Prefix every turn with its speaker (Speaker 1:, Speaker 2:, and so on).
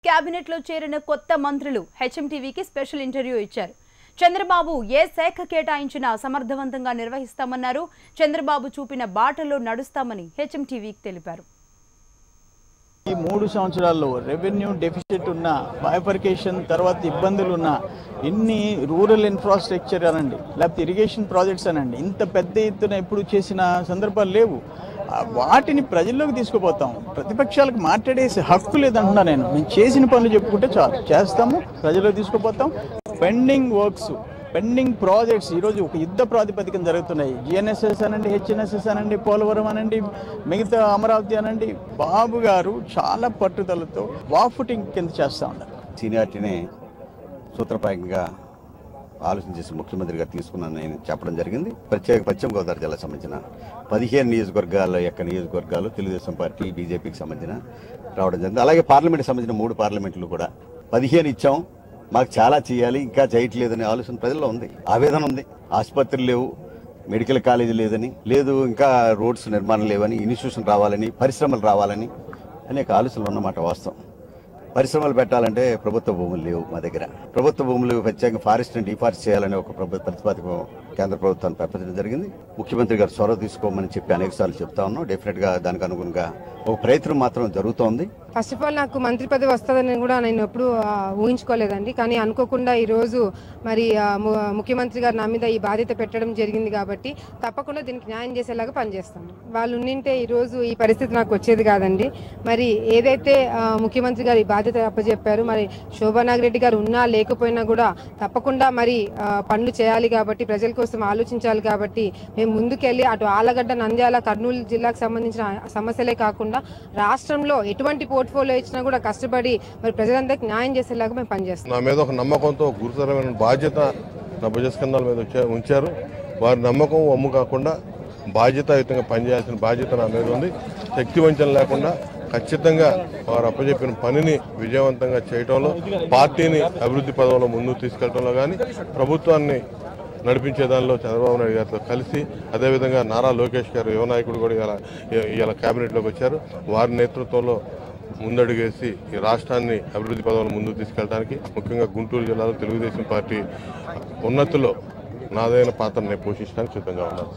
Speaker 1: Cabinet లో చేరిన కొత్త మంత్రులు హెచ్ఎంటీవీకి స్పెషల్ ఇంటర్వ్యూ ఇచ్చారు. చంద్రబాబు ఏ శాఖ కేటాయించినా సమర్థవంతంగా నిర్వహిస్తామన్నారు. చంద్రబాబు చూపిన బాటలో నడుస్తామని హెచ్ఎంటీవీకి తెలిపారు.
Speaker 2: ఈ 3 సంవత్సరాల్లో రెవెన్యూ డెఫిసిట్ ఉన్న, బైఫర్కేషన్ తర్వాత ఇబ్బందులు ఉన్న, ఇన్ని రూరల్ ఇన్ఫ్రాస్ట్రక్చర్ అనండి, లేకపోతే ఇరిగేషన్ ప్రాజెక్ట్స్ అనండి, ఇంత పెద్ద ఎత్తున ఎప్పుడు చేసిన సందర్భాలు లేవు. వాటిని ప్రజల్లోకి తీసుకుపోతాం. ప్రతిపక్షాలకు మాట్లాడేసి హక్కు లేదంటున్నా. మేము చేసిన పనులు చెప్పుకుంటే చాలు, చేస్తాము, ప్రజల్లోకి తీసుకుపోతాం. పెండింగ్ వర్క్స్, పెండింగ్ ప్రాజెక్ట్స్ ఈరోజు ఒక యుద్ధ ప్రాతిపదికన జరుగుతున్నాయి. జిఎన్ఎస్ఎస్ అనండి, హెచ్ఎన్ఎస్ఎస్ అనండి, పోలవరం అనండి, మిగతా అమరావతి అనండి. బాబు గారు చాలా పట్టుదలతో వాఫుటింగ్ కింద చేస్తూ ఉన్నారు.
Speaker 3: సీనియారిటీని సూత్రప్రాయంగా ఆలోచించేసి ముఖ్యమంత్రిగా తీసుకున్నాను నేను చెప్పడం జరిగింది. ప్రత్యేక పశ్చిమ గోదావరి జిల్లాకు సంబంధించిన 15 నియోజకవర్గాల నియోజకవర్గాలు తెలుగుదేశం పార్టీ, బీజేపీకి సంబంధించిన రావడం జరిగింది. అలాగే పార్లమెంట్కి సంబంధించిన 3 పార్లమెంట్లు కూడా 15 ఇచ్చాం. మాకు చాలా చేయాలి, ఇంకా చేయట్లేదనే ఆలోచన ప్రజల్లో ఉంది, ఆవేదన ఉంది. ఆసుపత్రులు లేవు, మెడికల్ కాలేజీ లేదని, లేదు ఇంకా రోడ్స్ నిర్మాణం లేవని, ఇన్స్టిట్యూషన్ రావాలని, పరిశ్రమలు రావాలని అనేక ఆలోచనలు ఉన్నమాట వాస్తవం. పరిశ్రమలు పెట్టాలంటే ప్రభుత్వ భూములు లేవు మా దగ్గర. ప్రభుత్వ భూములు ప్రత్యేకంగా ఫారెస్ట్ అండ్ డిఫారెస్ట్ చేయాలని ఒక ప్రతిపాదన కేంద్ర ప్రభుత్వాన్ని ప్రకటించడం జరిగింది. ముఖ్యమంత్రి గారు చొరవ తీసుకోమని చెప్పి అనేక సార్లు చెప్తా ఉన్నాం. డెఫినెట్గా దానికి అనుగుణంగా ఒక ప్రయత్నం మాత్రం జరుగుతోంది.
Speaker 4: ఫస్ట్ ఆఫ్ ఆల్ నాకు మంత్రి పదవి వస్తుందని కూడా నేను ఎప్పుడు ఊహించుకోలేదండి. కానీ అనుకోకుండా ఈరోజు మరి ముఖ్యమంత్రి గారు నా మీద ఈ బాధ్యత పెట్టడం జరిగింది కాబట్టి తప్పకుండా దీనికి న్యాయం చేసేలాగా పనిచేస్తాను. వాళ్ళు ఉండింటే ఈరోజు ఈ పరిస్థితి నాకు వచ్చేది కాదండి. మరి ఏదైతే ముఖ్యమంత్రి గారు ఈ బాధ్యత అప్పచెప్పారు, మరి శోభా నాగిరెడ్డి గారు ఉన్నా లేకపోయినా కూడా తప్పకుండా మరి పనులు చేయాలి కాబట్టి, ప్రజల కోసం ఆలోచించాలి కాబట్టి మేము ముందుకెళ్ళి అటు ఆలగడ్డ, నంద్యాల, కర్నూలు జిల్లాకు సంబంధించిన సమస్యలే కాకుండా రాష్ట్రంలో ఎటువంటి పోర్ట్ఫోలియో ఇచ్చినా కూడా కష్టపడి మరి ప్రజలందరికీ న్యాయం చేసేలాగా మేము పనిచేస్తాం.
Speaker 5: నా మీద ఒక నమ్మకంతో గురుతరమైన బాధ్యత నా భుజస్కంధాల మీద ఉంచారు. వారి నమ్మకం వమ్ము కాకుండా బాధ్యతాయుతంగా పనిచేయాల్సిన బాధ్యత నా మీద ఉంది. శక్తి వంచన లేకుండా ఖచ్చితంగా వారు అప్పచెప్పిన పనిని విజయవంతంగా చేయడంలో, పార్టీని అభివృద్ధి పదంలో ముందుకు తీసుకెళ్లడంలో కానీ, ప్రభుత్వాన్ని నడిపించే దానిలో చంద్రబాబు నాయుడు గారితో కలిసి, అదేవిధంగా నారా లోకేష్ గారు యువ నాయకుడు కూడా ఇలా కేబినెట్లోకి వచ్చారు. వారి నేతృత్వంలో ముందడుగేసి ఈ రాష్ట్రాన్ని అభివృద్ధి పదంలో ముందుకు తీసుకెళ్ళడానికి, ముఖ్యంగా గుంటూరు జిల్లాలో తెలుగుదేశం పార్టీ ఉన్నతిలో నాదైన పాత్రని పోషించడానికి సిద్ధంగా ఉన్నారు.